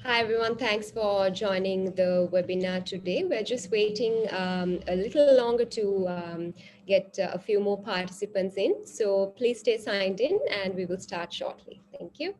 Hi, everyone. Thanks for joining the webinar today. We're just waiting a little longer to get a few more participants in. So please stay signed in and we will start shortly. Thank you.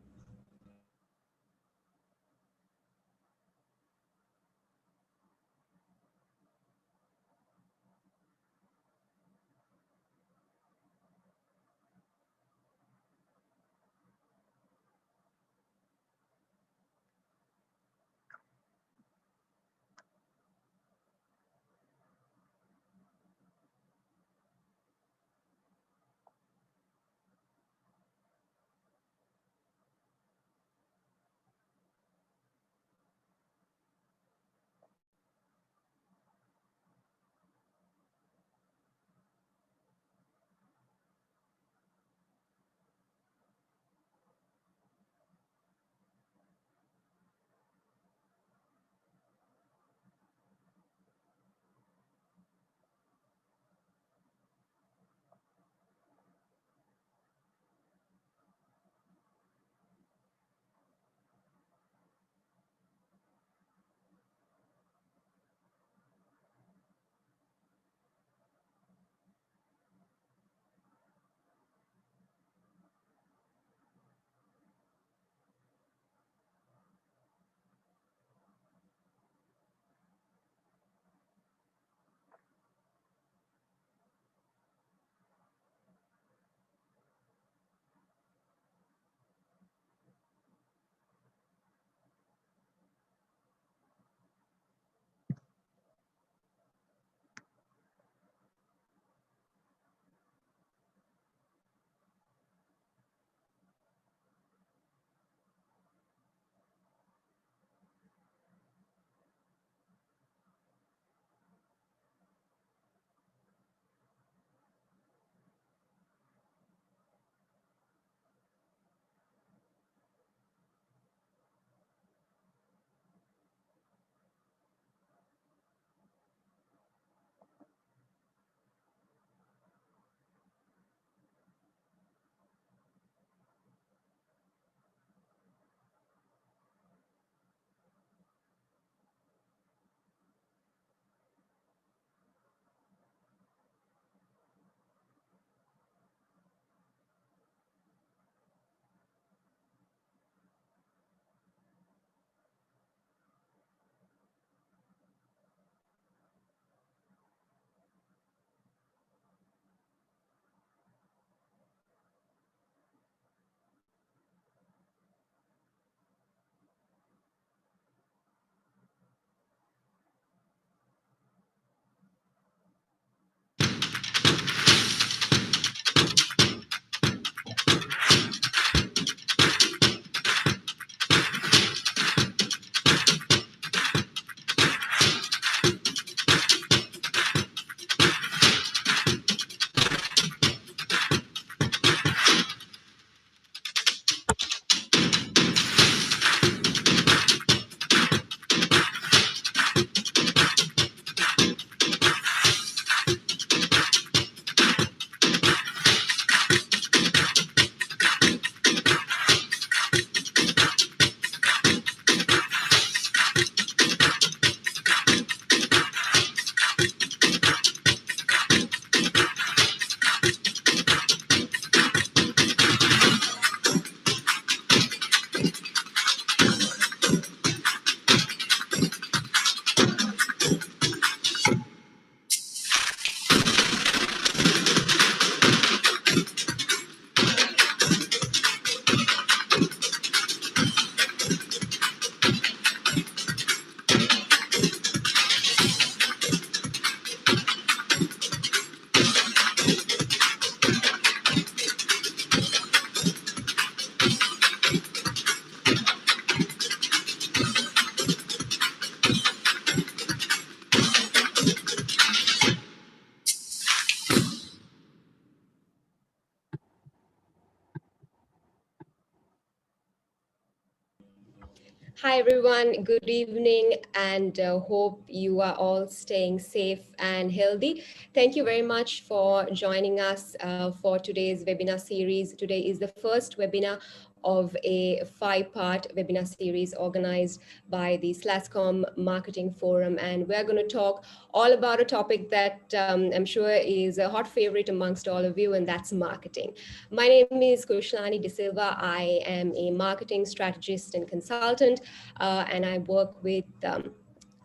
Hi, everyone. Good evening, and hope you are all staying safe and healthy. Thank you very much for joining us for today's webinar series. Today is the first webinar of a five-part webinar series organized by the Slascom Marketing Forum, and we're going to talk all about a topic that I'm sure is a hot favorite amongst all of you, and that's marketing. My name is Kushlani De Silva. I am a marketing strategist and consultant, and I work with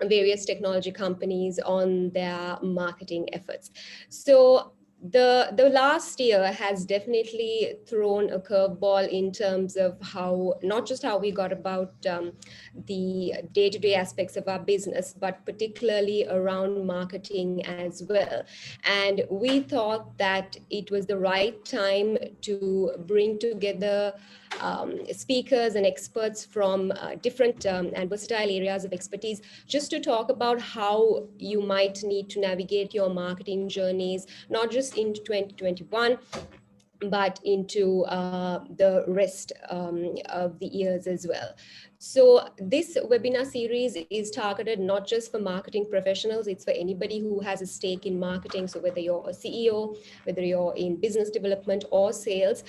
various technology companies on their marketing efforts. So the last year has definitely thrown a curveball in terms of how, not just how we got about the day-to-day aspects of our business, but particularly around marketing as well. And we thought that it was the right time to bring together speakers and experts from different and versatile areas of expertise, just to talk about how you might need to navigate your marketing journeys, not just into 2021, but into the rest of the years as well. So this webinar series is targeted not just for marketing professionals, it's for anybody who has a stake in marketing. So whether you're a CEO, whether you're in business development or sales,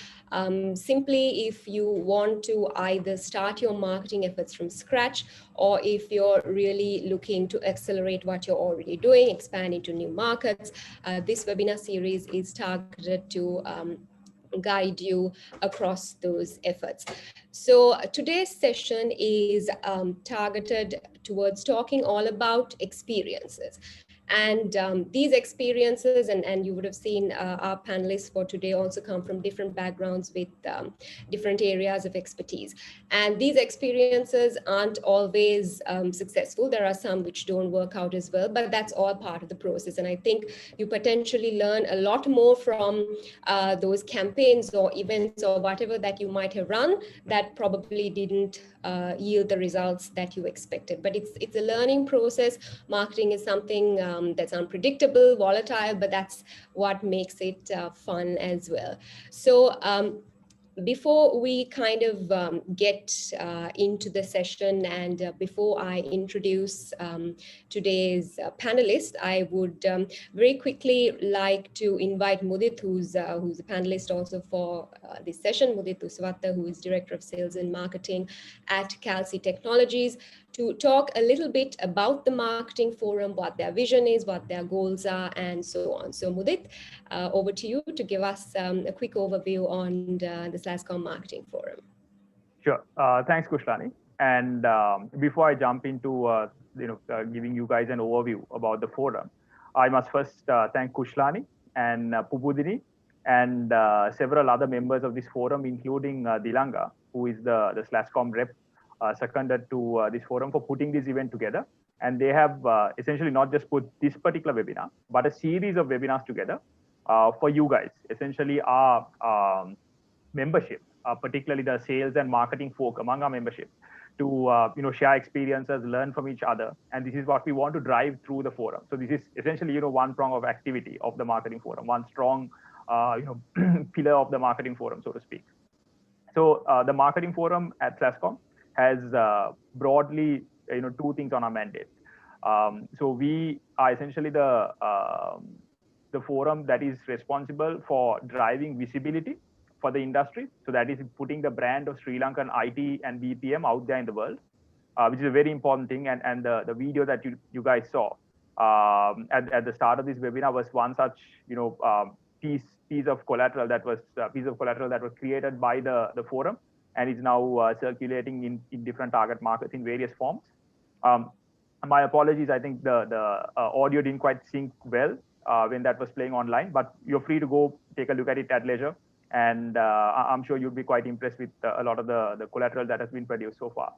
simply if you want to either start your marketing efforts from scratch, or if you're really looking to accelerate what you're already doing, expand into new markets, this webinar series is targeted to guide you across those efforts. So today's session is targeted towards talking all about experiences. And these experiences, and you would have seen our panelists for today also come from different backgrounds with different areas of expertise. And these experiences aren't always successful. There are some which don't work out as well, but that's all part of the process. And I think you potentially learn a lot more from those campaigns or events or whatever that you might have run that probably didn't yield the results that you expected. But it's a learning process. Marketing is something that's unpredictable, volatile, but that's what makes it fun as well. So before we kind of get into the session, and before I introduce today's panelist, I would very quickly like to invite Mudit, who's a panelist also for this session, Mudit Uswata, who is Director of Sales and Marketing at Calci Technologies, to talk a little bit about the Marketing Forum, what their vision is, what their goals are, and so on. So Mudit, over to you to give us a quick overview on the Slascom Marketing Forum. Sure. Thanks, Kushlani. And before I jump into giving you guys an overview about the forum, I must first thank Kushlani and Pubudini and several other members of this forum, including Dilanga, who is the Slascom rep seconded to this forum, for putting this event together. And they have essentially not just put this particular webinar, but a series of webinars together for you guys, essentially our membership, particularly the sales and marketing folk among our membership, to share experiences, learn from each other, and this is what we want to drive through the forum. So this is essentially one prong of activity of the marketing forum, one strong pillar of the marketing forum, so to speak. So the marketing forum at Slascom has broadly two things on our mandate. So we are essentially the forum that is responsible for driving visibility for the industry. So that is putting the brand of Sri Lankan IT and BPM out there in the world, which is a very important thing. And the video that you guys saw at the start of this webinar was one such piece of collateral that was created by the forum, and is now circulating in different target markets in various forms. My apologies, I think the audio didn't quite sync well when that was playing online, but you're free to go take a look at it at leisure. And I'm sure you'll be quite impressed with a lot of the collateral that has been produced so far.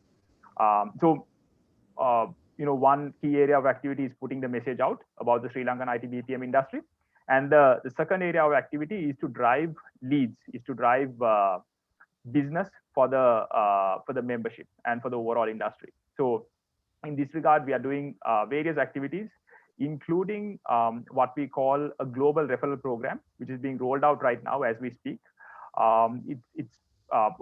One key area of activity is putting the message out about the Sri Lankan IT BPM industry. And the second area of activity is to drive leads, is to drive business for the membership and for the overall industry. So in this regard, we are doing various activities, including what we call a global referral program, which is being rolled out right now as we speak. It's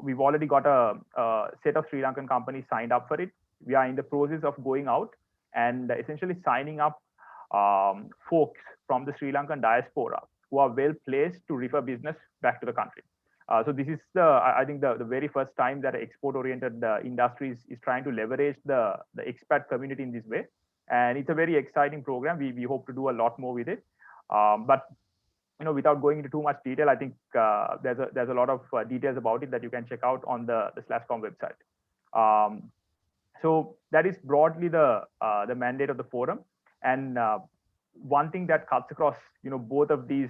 we've already got a set of Sri Lankan companies signed up for it. We are in the process of going out and essentially signing up folks from the Sri Lankan diaspora who are well placed to refer business back to the country. So this is I think the very first time that export-oriented industry is trying to leverage the expat community in this way, and it's a very exciting program. We hope to do a lot more with it, but without going into too much detail, I think there's a lot of details about it that you can check out on the Slashcom website. So that is broadly the mandate of the forum, and one thing that cuts across both of these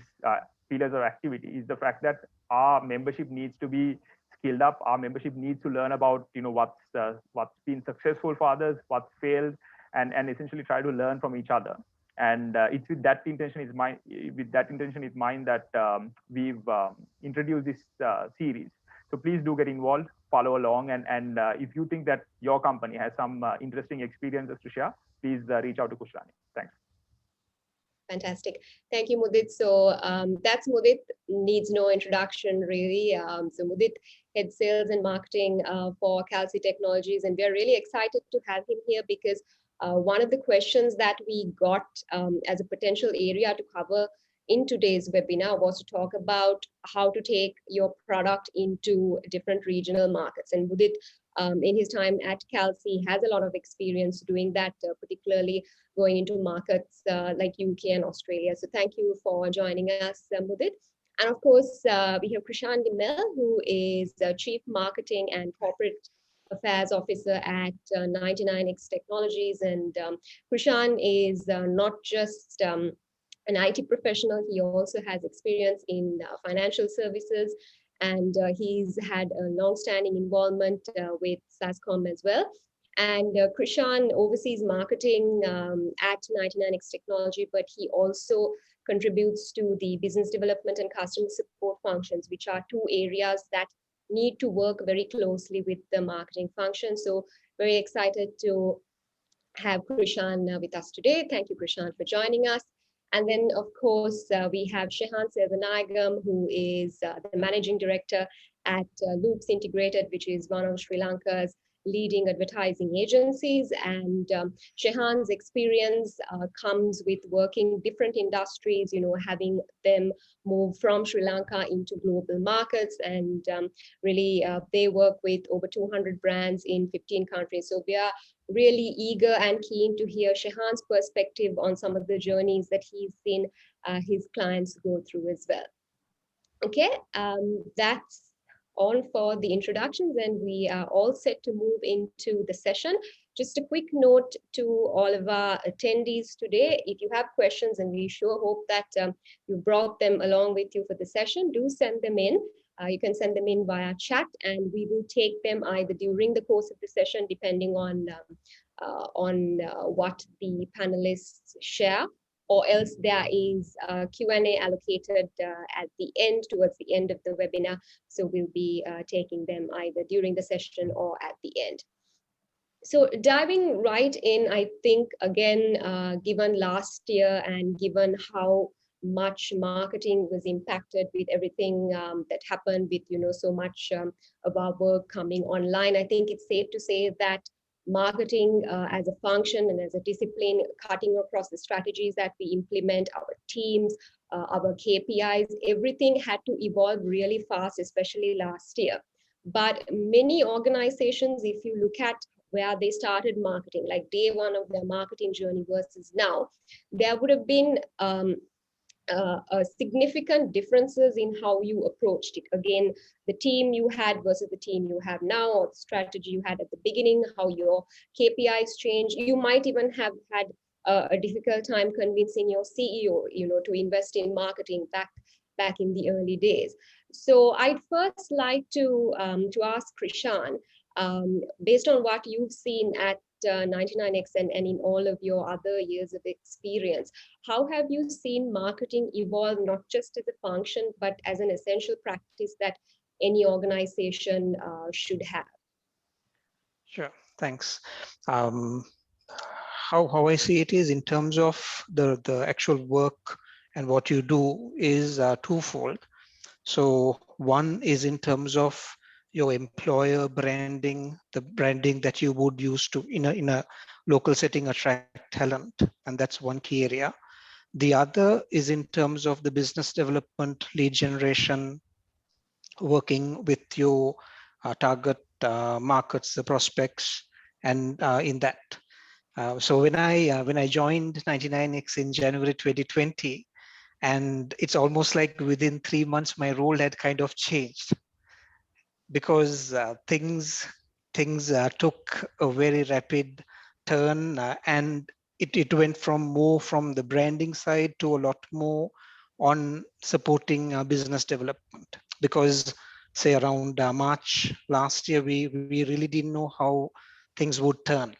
pillars of activity is the fact that our membership needs to be skilled up. Our membership needs to learn about what's been successful for others, what's failed, and essentially try to learn from each other. And it's with that intention in mind that we've introduced this series. So please do get involved, follow along, and if you think that your company has some interesting experiences to share, please reach out to Kushlani. Thanks. Fantastic. Thank you, Mudit. So that's Mudit, needs no introduction really. So Mudit heads sales and marketing for Kelsey Technologies, and we're really excited to have him here because one of the questions that we got as a potential area to cover in today's webinar was to talk about how to take your product into different regional markets. And Mudit, in his time at Kelsey, has a lot of experience doing that, particularly going into markets like UK and Australia. So thank you for joining us, Mudit. And of course, we have Krishan Dimel, who is Chief Marketing and Corporate Affairs Officer at 99X Technologies. And Krishan is not just an IT professional, he also has experience in financial services, and he's had a long-standing involvement with SASCOM as well. And Krishan oversees marketing at 99X Technology, but he also contributes to the business development and customer support functions, which are two areas that need to work very closely with the marketing function. So very excited to have Krishan with us today. Thank you, Krishan, for joining us. And then, of course, we have Shehan Selvanayagam, who is the Managing Director at Loops Integrated, which is one of Sri Lanka's leading advertising agencies. And Shehan's experience comes with working different industries, having them move from Sri Lanka into global markets. And really, they work with over 200 brands in 15 countries. So we are really eager and keen to hear Shehan's perspective on some of the journeys that he's seen his clients go through as well. Okay, that's all for the introductions, and we are all set to move into the session. Just a quick note to all of our attendees today: if you have questions, and we sure hope that you brought them along with you for the session, do send them in. You can send them in via chat, and we will take them either during the course of the session, depending on what the panelists share, or else there is a Q&A allocated at the end, towards the end of the webinar. So we'll be taking them either during the session or at the end. So diving right in, I think, again, given last year and given how much marketing was impacted with everything that happened with, so much of our work coming online, I think it's safe to say that marketing as a function and as a discipline, cutting across the strategies that we implement, our teams, our KPIs, everything had to evolve really fast, especially last year. But many organizations, if you look at where they started marketing, like day one of their marketing journey versus now, there would have been significant differences in how you approached it. Again, the team you had versus the team you have now, or the strategy you had at the beginning, how your KPIs change. You might even have had a difficult time convincing your CEO, to invest in marketing back in the early days. So I'd first like to ask Krishan, based on what you've seen at 99X and in all of your other years of experience, how have you seen marketing evolve, not just as a function, but as an essential practice that any organization should have? Sure, thanks. How I see it is, in terms of the actual work and what you do, is twofold. So one is in terms of your employer branding, the branding that you would use to in a local setting attract talent, and that's one key area. The other is in terms of the business development, lead generation, working with your target markets, the prospects, and in that. So when I joined 99X in January 2020, and it's almost like within 3 months my role had kind of changed, because things took a very rapid turn, and it went from more from the branding side to a lot more on supporting business development. Because say around March last year, we really didn't know how things would turn,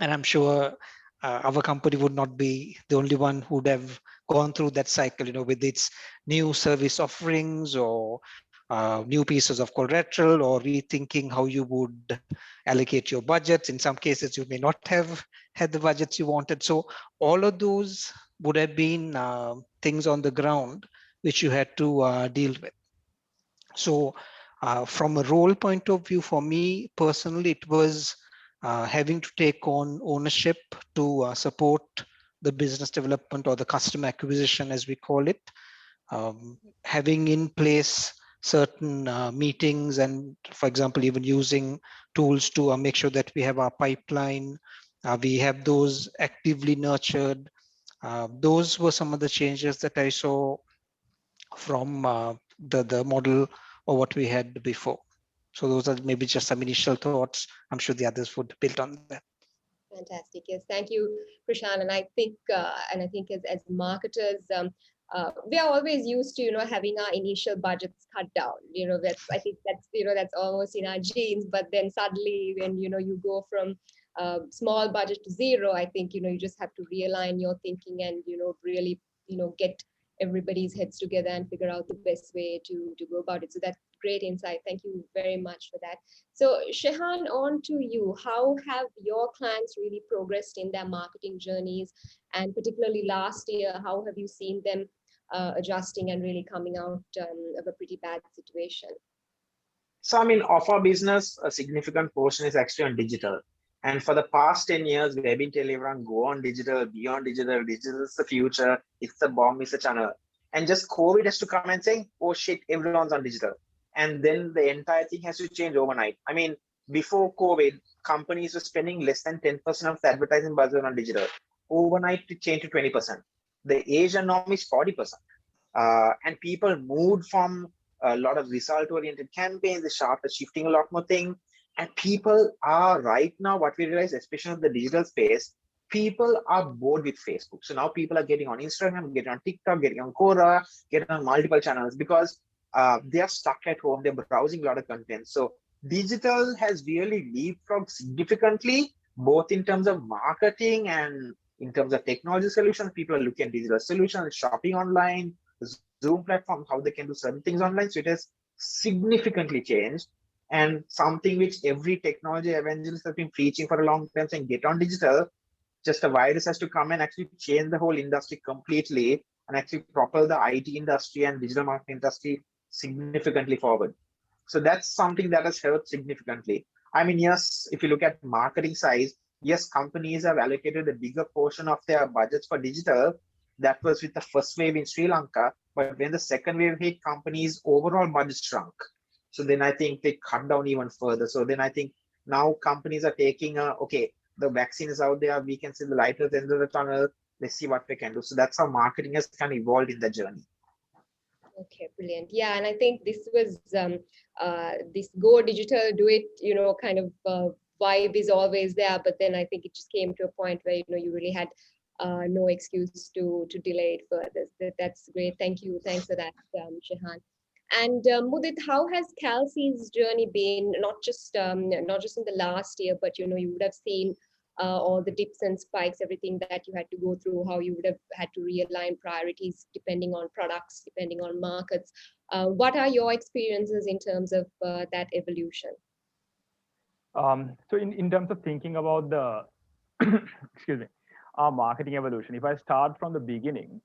and I'm sure our company would not be the only one who would have gone through that cycle, with its new service offerings, or new pieces of collateral, or rethinking how you would allocate your budgets. In some cases, you may not have had the budgets you wanted. So all of those would have been things on the ground which you had to deal with. So from a role point of view, for me personally, it was having to take on ownership to support the business development or the customer acquisition, as we call it, having in place certain meetings, and for example, even using tools to make sure that we have our pipeline, we have those actively nurtured. Those were some of the changes that I saw from the model or what we had before. So those are maybe just some initial thoughts. I'm sure the others would build on that. Fantastic. Yes, thank you, Krishan. And I think as marketers, we are always used to having our initial budgets cut down. I think that's almost in our genes. But then suddenly, when you go from small budget to zero, I think you just have to realign your thinking and really get everybody's heads together and figure out the best way to go about it. So that's great insight. Thank you very much for that. So Shehan, on to you. How have your clients really progressed in their marketing journeys? And particularly last year, how have you seen them adjusting and really coming out of a pretty bad situation? So, I mean, of our business, a significant portion is actually on digital. And for the past 10 years, we have been telling everyone, go on digital, be on digital. Digital is the future. It's the bomb, it's the channel. And just COVID has to come and say, oh shit, everyone's on digital. And then the entire thing has to change overnight. I mean, before COVID, companies were spending less than 10% of the advertising budget on digital. Overnight, it changed to 20%. The Asian norm is 40%. And people moved from a lot of result-oriented campaigns. They started shifting a lot more things. And people are right now, what we realize, especially in the digital space, people are bored with Facebook. So now people are getting on Instagram, getting on TikTok, getting on Quora, getting on multiple channels, because they are stuck at home. They're browsing a lot of content. So digital has really leapfrogged significantly, both in terms of marketing and in terms of technology solutions. People are looking at digital solutions, shopping online, Zoom platform, how they can do certain things online. So it has significantly changed, and something which every technology evangelist has been preaching for a long time, saying get on digital. Just a virus has to come and actually change the whole industry completely and actually propel the IT industry and digital marketing industry significantly forward. So that's something that has helped significantly. I mean, yes, if you look at marketing size, yes, companies have allocated a bigger portion of their budgets for digital. That was with the first wave in Sri Lanka. But when the second wave hit, companies' overall budget shrunk. So then I think they cut down even further. So then I think now companies are taking okay, the vaccine is out there. We can see the light at the end of the tunnel. Let's see what we can do. So that's how marketing has kind of evolved in the journey. Okay, brilliant. Yeah, and I think this was this go digital, do it, kind of vibe is always there. But then I think it just came to a point where you really had no excuse to delay it further. That's great. Thank you. Thanks for that, Shehan. And Mudit, how has Kelsey's journey been? Not just in the last year, but you would have seen all the dips and spikes, everything that you had to go through, how you would have had to realign priorities depending on products, depending on markets. What are your experiences in terms of that evolution? So in terms of thinking about the excuse me, marketing evolution, if I start from the beginning,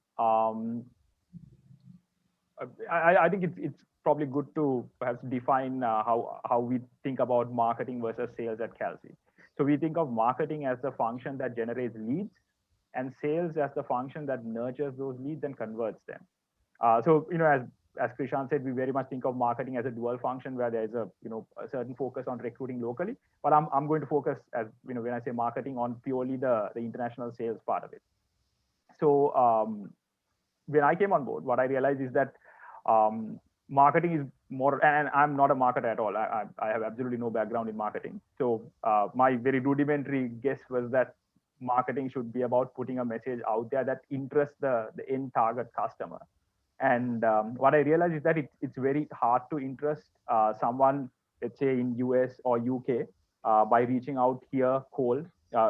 I think it's probably good to perhaps define how we think about marketing versus sales at Kelsey. So we think of marketing as the function that generates leads, and sales as the function that nurtures those leads and converts them. So as Krishan said, we very much think of marketing as a dual function where there is a certain focus on recruiting locally. But I'm going to focus, as when I say marketing, on purely the international sales part of it. So when I came on board, what I realized is that marketing is more, and I'm not a marketer at all. I have absolutely no background in marketing. So my very rudimentary guess was that marketing should be about putting a message out there that interests the end target customer. And what I realized is that it's very hard to interest someone, let's say in US or UK, by reaching out here cold,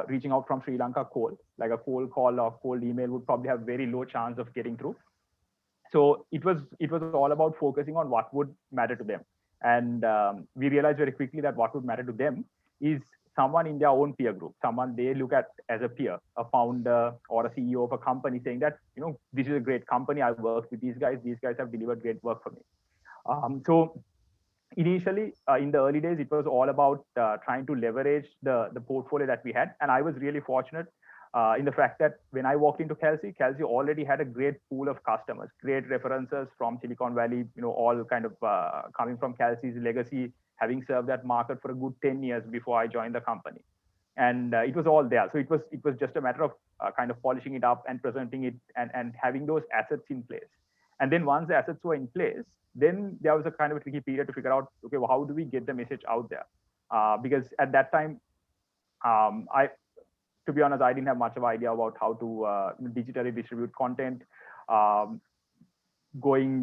reaching out from Sri Lanka cold, like a cold call or cold email would probably have very low chance of getting through. So it was all about focusing on what would matter to them. And we realized very quickly that what would matter to them is someone in their own peer group, someone they look at as a peer, a founder or a CEO of a company saying that, this is a great company. I've worked with these guys have delivered great work for me. So initially, in the early days, it was all about trying to leverage the portfolio that we had. And I was really fortunate in the fact that when I walked into Kelsey already had a great pool of customers, great references from Silicon Valley, all kind of coming from Kelsey's legacy, having served that market for a good 10 years before I joined the company. And it was all there. So it was just a matter of kind of polishing it up and presenting it and having those assets in place. And then once the assets were in place, then there was a kind of a tricky period to figure out, okay, well, how do we get the message out there? Because at that time, to be honest, I didn't have much of an idea about how to digitally distribute content. Going,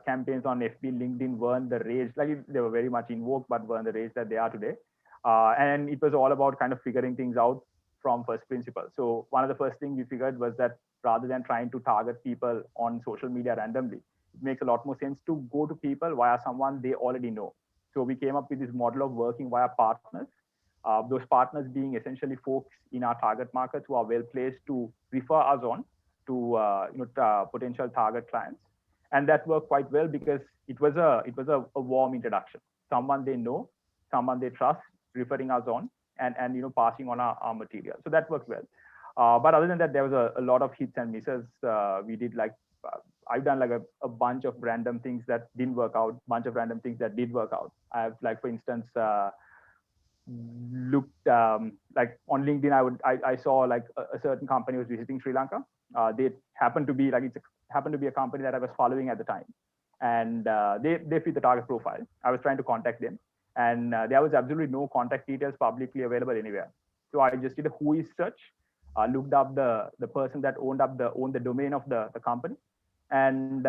campaigns on FB, LinkedIn weren't the rage. Like they were very much in vogue, but weren't the rage that they are today. And it was all about kind of figuring things out from first principles. So one of the first things we figured was that rather than trying to target people on social media randomly, it makes a lot more sense to go to people via someone they already know. So we came up with this model of working via partners. Those partners being essentially folks in our target markets who are well placed to refer us on to potential target clients, and that worked quite well because it was a warm introduction. Someone they know, someone they trust, referring us on, and passing on our material. So that worked well. But other than that, there was a lot of hits and misses. We did I've done a bunch of random things that didn't work out, bunch of random things that did work out. I have for instance, looked like on LinkedIn. I saw a certain company was visiting Sri Lanka. They happened to be happened to be a company that I was following at the time, and they fit the target profile. I was trying to contact them, and there was absolutely no contact details publicly available anywhere. So I just did a who is search, looked up the person that owned the domain of the company, and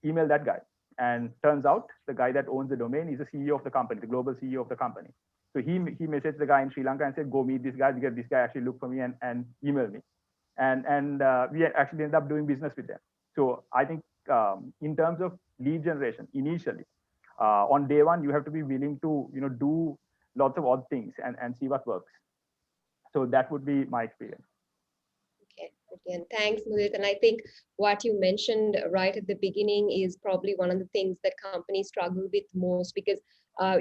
emailed that guy. And turns out the guy that owns the domain is the CEO of the company, the global CEO of the company. So he messaged the guy in Sri Lanka and said, go meet this guy because this guy actually looked for me and emailed me. And we actually ended up doing business with them. So I think in terms of lead generation, initially, on day one, you have to be willing to do lots of odd things and see what works. So that would be my experience. Okay, again, thanks, Mudit. And I think what you mentioned right at the beginning is probably one of the things that companies struggle with most, because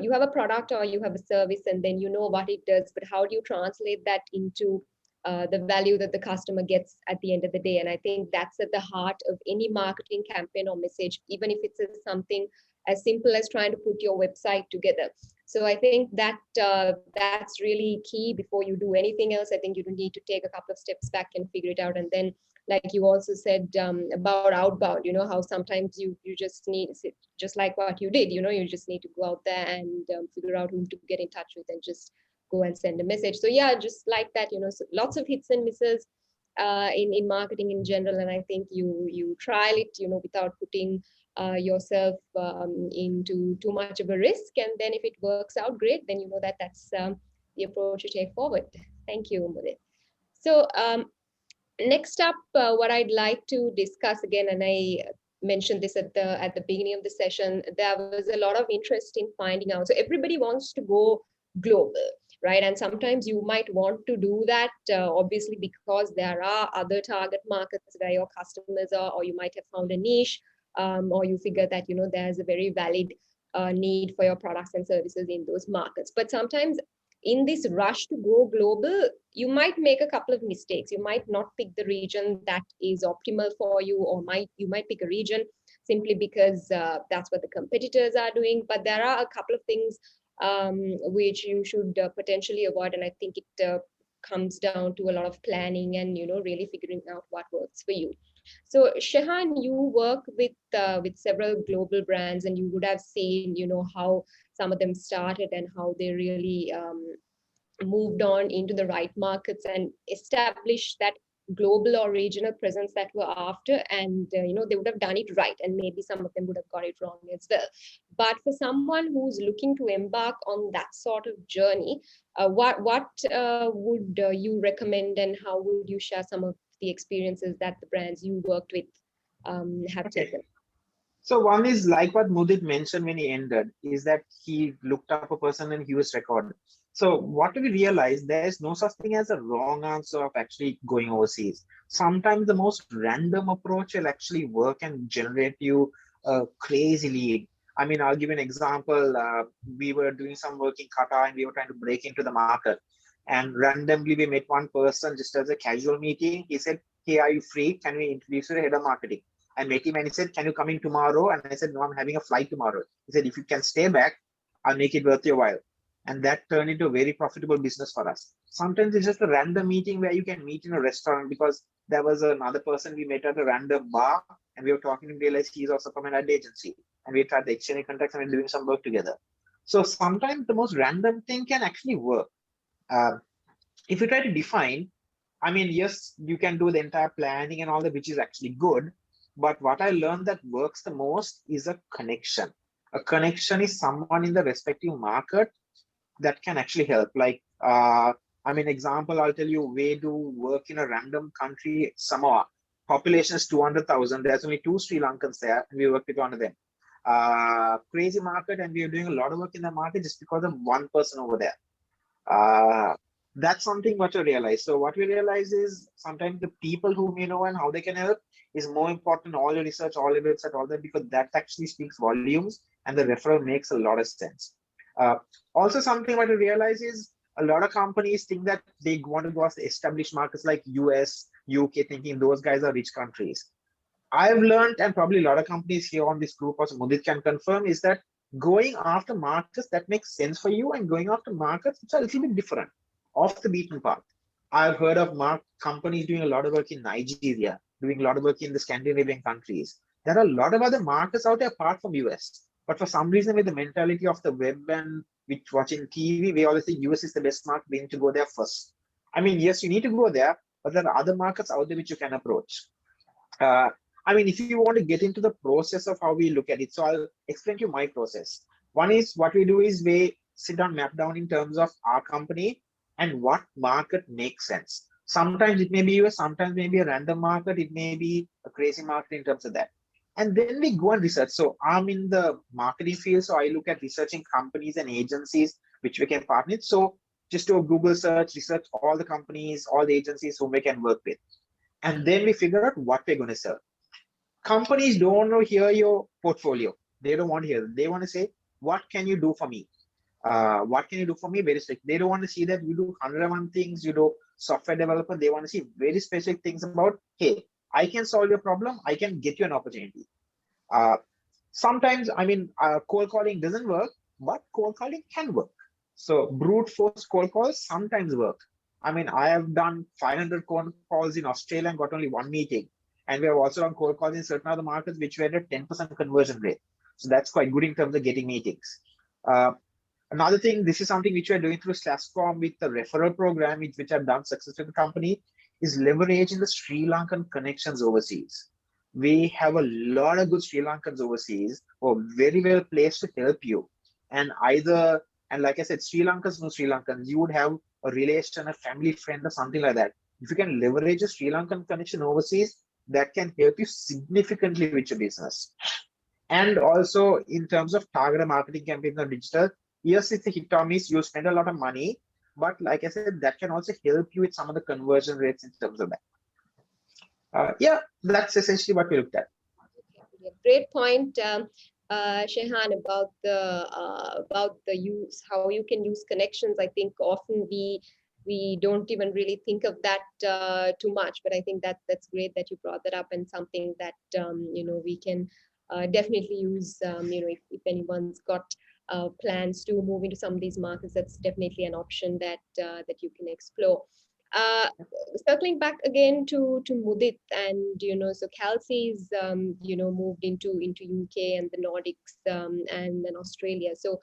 you have a product or you have a service and then you know what it does, but how do you translate that into the value that the customer gets at the end of the day? And I think that's at the heart of any marketing campaign or message, even if it's something as simple as trying to put your website together. So I think that that's really key before you do anything else. I think you need to take a couple of steps back and figure it out. And then, like you also said about outbound, how sometimes you just need, just like what you did, you just need to go out there and figure out whom to get in touch with and just go and send a message. So yeah, just like that, so lots of hits and misses in marketing in general. And I think you trial it, without putting yourself into too much of a risk. And then if it works out great, then you know that that's the approach to take forward. Thank you, Mudit. So next up, what I'd like to discuss again, and I mentioned this at the beginning of the session, there was a lot of interest in finding out. So everybody wants to go global, right? And sometimes you might want to do that, obviously, because there are other target markets where your customers are, or you might have found a niche or you figure that, there's a very valid need for your products and services in those markets. But sometimes in this rush to go global, you might make a couple of mistakes. You might not pick the region that is optimal for you, or you might pick a region simply because that's what the competitors are doing. But there are a couple of things which you should potentially avoid, and I think it comes down to a lot of planning and really figuring out what works for you. So Shehan, you work with several global brands, and you would have seen how some of them started and how they really moved on into the right markets and established that global or regional presence that were after. And they would have done it right, and maybe some of them would have got it wrong as well. But for someone who's looking to embark on that sort of journey, what would you recommend, and how would you share some of the experiences that the brands you worked with have taken? So one is like what Mudit mentioned when he ended, is that he looked up a person and he was recorded. So what do we realize? There is no such thing as a wrong answer of actually going overseas. Sometimes the most random approach will actually work and generate you a crazy lead. I mean, I'll give you an example. We were doing some work in Qatar and we were trying to break into the market. And randomly we met one person just as a casual meeting. He said, "Hey, are you free? Can we introduce you to the head of marketing?" I met him and he said, "Can you come in tomorrow?" And I said, "No, I'm having a flight tomorrow." He said, "If you can stay back, I'll make it worth your while." And that turned into a very profitable business for us. Sometimes it's just a random meeting where you can meet in a restaurant, because there was another person we met at a random bar and we were talking and realized he's also from an ad agency. And we tried to exchange contacts and we're doing some work together. So sometimes the most random thing can actually work. If you try to define, I mean, yes, you can do the entire planning and all that, which is actually good. But what I learned that works the most is a connection. A connection is someone in the respective market that can actually help. Like, I mean, example, I'll tell you, we do work in a random country, Samoa. Population is 200,000. There's only 2 Sri Lankans there, and we work with one of them. Crazy market, and we are doing a lot of work in the market just because of one person over there. That's something what you realize. So what we realize is sometimes the people whom you know and how they can help is more important. All your research, all your website, all that, because that actually speaks volumes, and the referral makes a lot of sense. Also, something what you realize is a lot of companies think that they want to go after established markets like US, UK, thinking those guys are rich countries. I've learned, and probably a lot of companies here on this group, also Mudit can confirm, is that going after markets that make sense for you and going after markets which are a little bit different, off the beaten path. I've heard of companies doing a lot of work in Nigeria, doing a lot of work in the Scandinavian countries. There are a lot of other markets out there apart from US. But for some reason, with the mentality of the web and with watching TV, we always think US is the best market. We need to go there first. I mean, yes, you need to go there, but there are other markets out there which you can approach. I mean, if you want to get into the process of how we look at it, so I'll explain to you my process. One is what we do is we sit down, map down in terms of our company and what market makes sense. Sometimes it may be US, sometimes maybe a random market, it may be a crazy market in terms of that. And then we go and research. So I'm in the marketing field, so I look at researching companies and agencies which we can partner with. So just do a Google search, research all the companies, all the agencies whom we can work with. And then we figure out what we're going to sell. Companies don't want to hear your portfolio. They don't want to hear it. They want to say, what can you do for me? What can you do for me? Very strict. They don't want to see that you do 101 things, you do software developer. They want to see very specific things about, hey, I can solve your problem. I can get you an opportunity. Sometimes, I mean, cold calling doesn't work, but cold calling can work. So brute force cold calls sometimes work. I mean, I have done 500 cold calls in Australia and got only 1 meeting. And we have also done cold calls in certain other markets, which were at a 10% conversion rate. So that's quite good in terms of getting meetings. Another thing, this is something which we're doing through Slash.com with the referral program, which I've done successfully in the company, is leveraging the Sri Lankan connections overseas. We have a lot of good Sri Lankans overseas who are very well placed to help you. And like I said, Sri Lankans know Sri Lankans, you would have a relation, a family friend or something like that. If you can leverage a Sri Lankan connection overseas, that can help you significantly with your business. And also in terms of targeted marketing campaigns on digital, yes, it's a hit or miss. You spend a lot of money, but like I said, that can also help you with some of the conversion rates in terms of that. Yeah, that's essentially what we looked at. Yeah, great point, Shehan, about the use, how you can use connections. I think often we don't even really think of that too much, but I think that's great that you brought that up, and something that we can definitely use. If anyone's got plans to move into some of these markets, that's definitely an option that you can explore. Uh, Circling back again to Mudit, and so Kelsey's moved into UK and the Nordics, and then Australia. So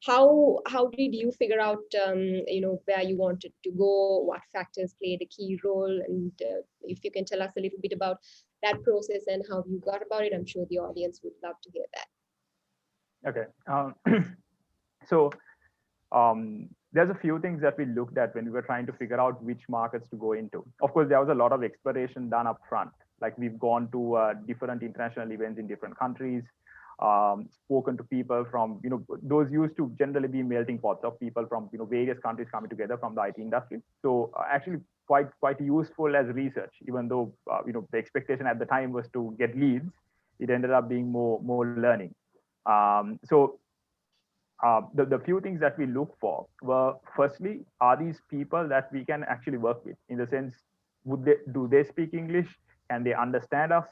how did you figure out where you wanted to go? What factors played a key role? And if you can tell us a little bit about that process and how you got about it, I'm sure the audience would love to hear that. Okay. So there's a few things that we looked at when we were trying to figure out which markets to go into. Of course, there was a lot of exploration done up front. Like we've gone to different international events in different countries, spoken to people from, those used to generally be melting pots of people from, various countries coming together from the IT industry. So actually quite useful as research, even though, the expectation at the time was to get leads. It ended up being more learning. So the few things that we look for were, firstly, are these people that we can actually work with, in the sense, do they speak English? Can they understand us?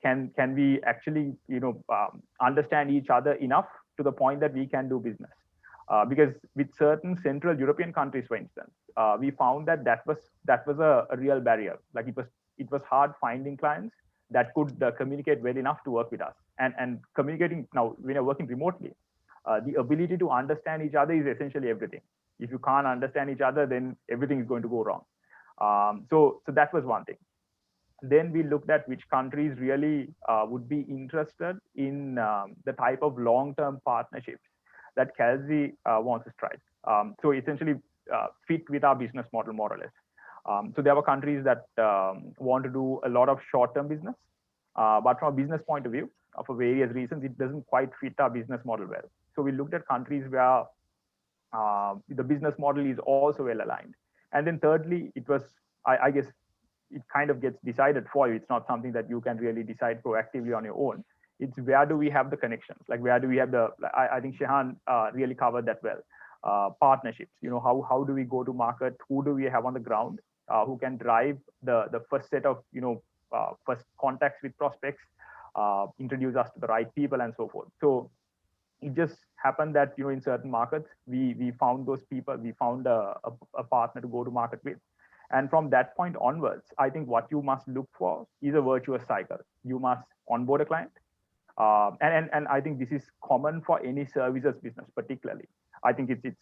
Can we actually understand each other enough to the point that we can do business? Because with certain Central European countries, for instance, we found that was a real barrier. Like it was hard finding clients that could communicate well enough to work with us. And communicating, now when you're working remotely, the ability to understand each other is essentially everything. If you can't understand each other, then everything is going to go wrong. So that was one thing. Then we looked at which countries really would be interested in the type of long-term partnerships that Kelsey wants to strike. So essentially fit with our business model, more or less. So there were countries that want to do a lot of short-term business, but from a business point of view, for various reasons, it doesn't quite fit our business model well. So we looked at countries where the business model is also well aligned. And then thirdly, it was, I guess, it kind of gets decided for you. It's not something that you can really decide proactively on your own. It's where do we have the connections? Like where do we have I think Shehan really covered that well. Partnerships, how do we go to market? Who do we have on the ground? Who can drive the first set of, first contacts with prospects, introduce us to the right people and so forth. So it just happened that, in certain markets, we found those people, we found a partner to go to market with. And from that point onwards, I think what you must look for is a virtuous cycle. You must onboard a client. And I think this is common for any services business, particularly. I think it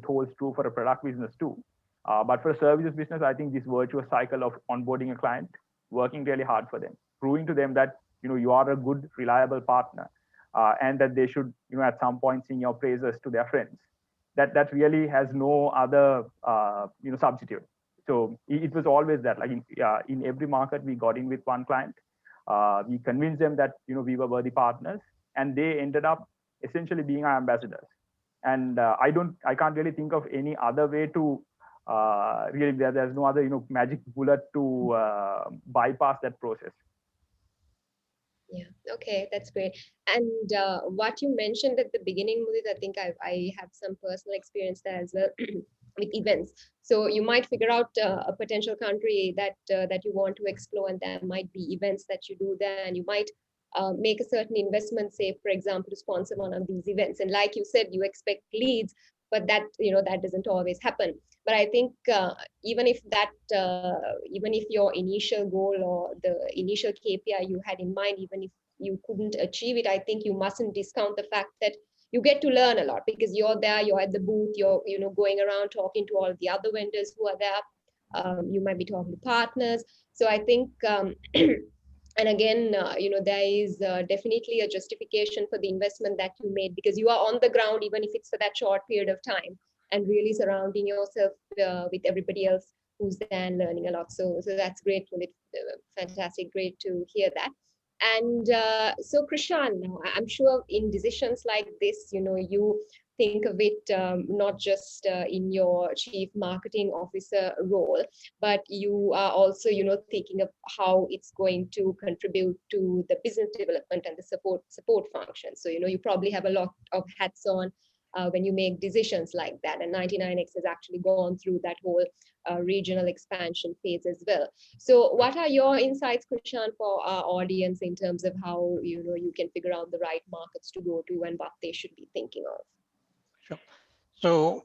holds true for a product business too. But for a services business, I think this virtuous cycle of onboarding a client, working really hard for them, proving to them that you are a good, reliable partner, and that they should at some point sing your praises to their friends. That really has no other substitute. So it was always that. Like in every market, we got in with one client. We convinced them that we were worthy partners, and they ended up essentially being our ambassadors. And I can't really think of any other way to really, there's no other magic bullet to bypass that process. Yeah, okay, that's great. And what you mentioned at the beginning, Mudit, I think I have some personal experience there as well with events. So you might figure out a potential country that you want to explore, and there might be events that you do there, and you might make a certain investment, say, for example, to sponsor one of these events. And like you said, you expect leads, but that doesn't always happen. But I think even if your initial goal or the initial KPI you had in mind, even if you couldn't achieve it, I think you mustn't discount the fact that you get to learn a lot, because you're there, you're at the booth, you're going around talking to all of the other vendors who are there. You might be talking to partners. So I think and again, there is definitely a justification for the investment that you made, because you are on the ground, even if it's for that short period of time, and really surrounding yourself with everybody else who's there and learning a lot. So that's great, fantastic, great to hear that. And so, Krishan, now I'm sure in decisions like this, you think of it not just in your chief marketing officer role, but you are also, thinking of how it's going to contribute to the business development and the support function. So, you probably have a lot of hats on when you make decisions like that. And 99X has actually gone through that whole regional expansion phase as well. So what are your insights, Krishan, for our audience in terms of how you can figure out the right markets to go to and what they should be thinking of? Sure. So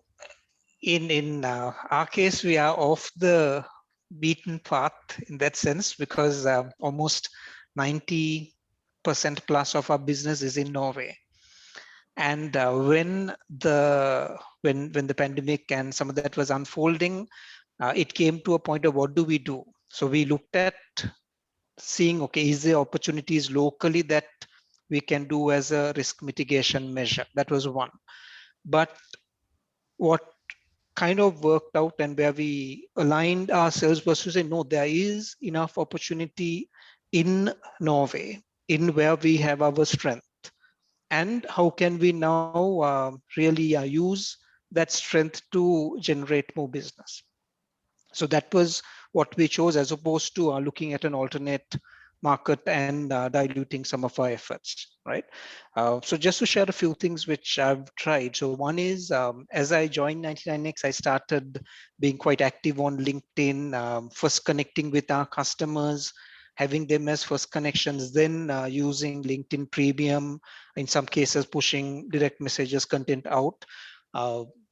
in our case, we are off the beaten path in that sense, because almost 90% plus of our business is in Norway. And when the pandemic and some of that was unfolding, it came to a point of what do we do? So we looked at seeing, okay, is there opportunities locally that we can do as a risk mitigation measure? That was one. But what kind of worked out and where we aligned ourselves was to say, no, there is enough opportunity in Norway, in where we have our strength. And how can we now really use that strength to generate more business? So that was what we chose, as opposed to looking at an alternate market and diluting some of our efforts, right? So just to share a few things which I've tried. So one is, as I joined 99X, I started being quite active on LinkedIn, first connecting with our customers, having them as first connections, then using LinkedIn Premium, in some cases pushing direct messages content out.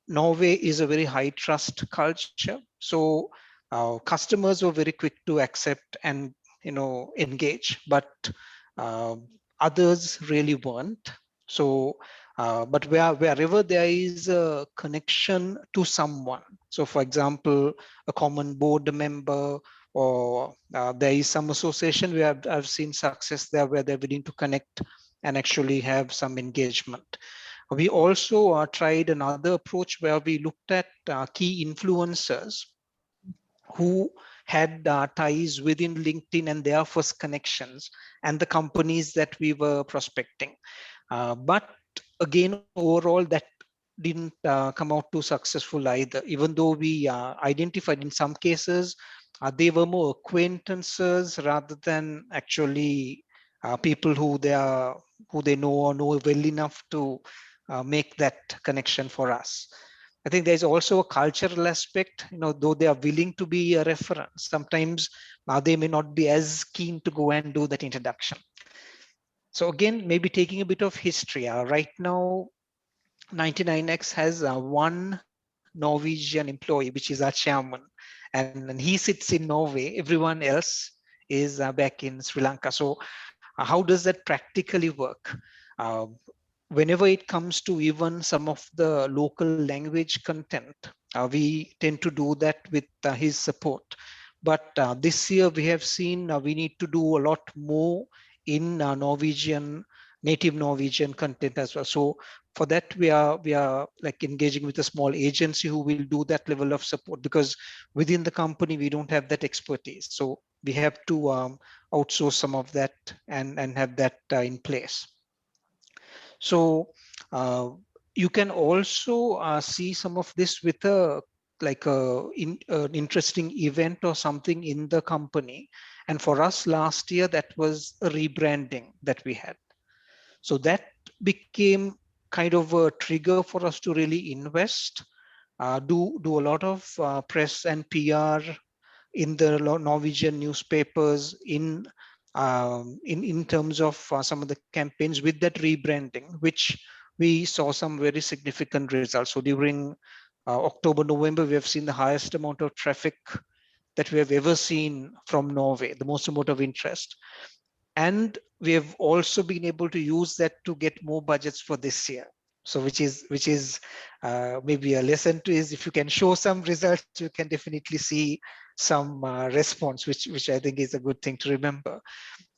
Norway is a very high trust culture. So customers were very quick to accept and engage, but uh, others really weren't. So, but wherever there is a connection to someone, so for example, a common board member, or there is some association where I've seen success there, where they're willing to connect and actually have some engagement. We also tried another approach where we looked at key influencers who had ties within LinkedIn and their first connections and the companies that we were prospecting. But again, overall, that didn't come out too successful either, even though we identified in some cases they were more acquaintances rather than actually people who they know or know well enough to make that connection for us. I think there's also a cultural aspect, though they are willing to be a reference, sometimes they may not be as keen to go and do that introduction. So again, maybe taking a bit of history, right now, 99X has one Norwegian employee, which is our chairman, and he sits in Norway. Everyone else is back in Sri Lanka. So how does that practically work? Whenever it comes to even some of the local language content, we tend to do that with his support. But this year we have seen we need to do a lot more in native Norwegian content as well. So for that, we are like engaging with a small agency who will do that level of support, because within the company we don't have that expertise. So we have to outsource some of that and have that in place. So you can also see some of this with an interesting event or something in the company. And for us last year, that was a rebranding that we had. So that became kind of a trigger for us to really invest, do a lot of press and PR in the Norwegian newspapers, in terms of some of the campaigns with that rebranding, which we saw some very significant results. So during October, November, we have seen the highest amount of traffic that we have ever seen from Norway, the most amount of interest. And we have also been able to use that to get more budgets for this year. So which is maybe a lesson to is, if you can show some results, you can definitely see some response, which I think is a good thing to remember.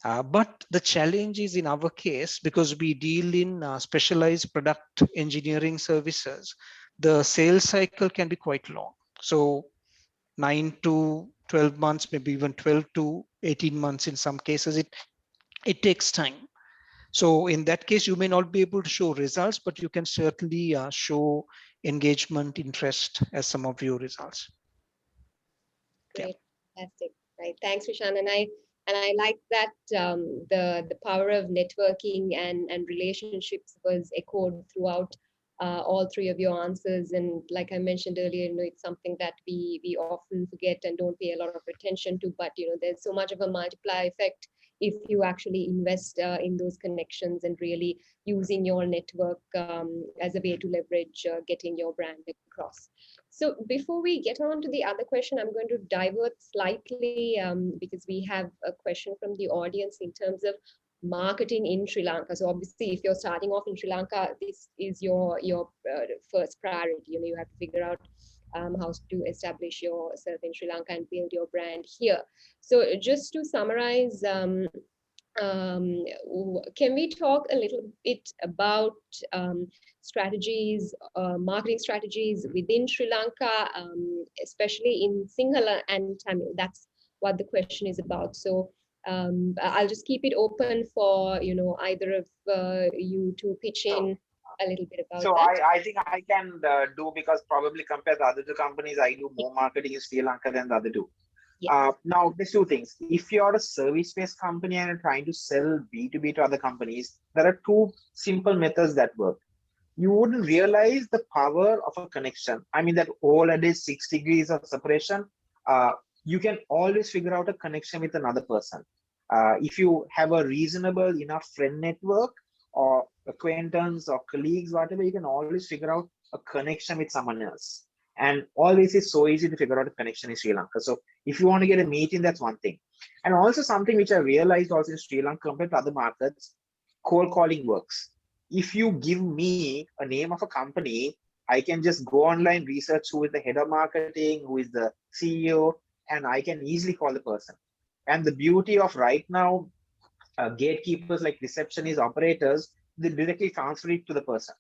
But the challenge is, in our case, because we deal in specialized product engineering services, the sales cycle can be quite long. So 9 to 12 months, maybe even 12 to 18 months in some cases. it takes time. So in that case, you may not be able to show results, but you can certainly show engagement, interest as some of your results. Great, fantastic. Right, thanks, Rishan. And I like that the power of networking and relationships was echoed throughout all three of your answers. And like I mentioned earlier, it's something that we often forget and don't pay a lot of attention to. But there's so much of a multiplier effect if you actually invest in those connections and really using your network as a way to leverage getting your brand across. So before we get on to the other question, I'm going to divert slightly because we have a question from the audience in terms of marketing in Sri Lanka. So obviously, if you're starting off in Sri Lanka, this is your first priority. You have to figure out how to establish yourself in Sri Lanka and build your brand here. So just to summarize, can we talk a little bit about strategies, marketing strategies within Sri Lanka, especially in Sinhala and Tamil? That's what the question is about. So I'll just keep it open for either of you to pitch in a little bit about So that. I think I can do, because probably compared to the other two companies, I do more marketing in Sri Lanka than the other two. Yes. Now, there's two things. If you're a service-based company and you're trying to sell B2B to other companies, there are two simple methods that work. You wouldn't realize the power of a connection. I mean, that all it is 6 degrees of separation. You can always figure out a connection with another person. If you have a reasonable enough friend network or acquaintance or colleagues, whatever, you can always figure out a connection with someone else. And always is so easy to figure out a connection in Sri Lanka. So if you want to get a meeting, that's one thing. And also something which I realized also in Sri Lanka compared to other markets, cold calling works. If you give me a name of a company, I can just go online, research who is the head of marketing, who is the CEO, and I can easily call the person. And the beauty of right now, gatekeepers like receptionists, operators, they directly transfer it to the person.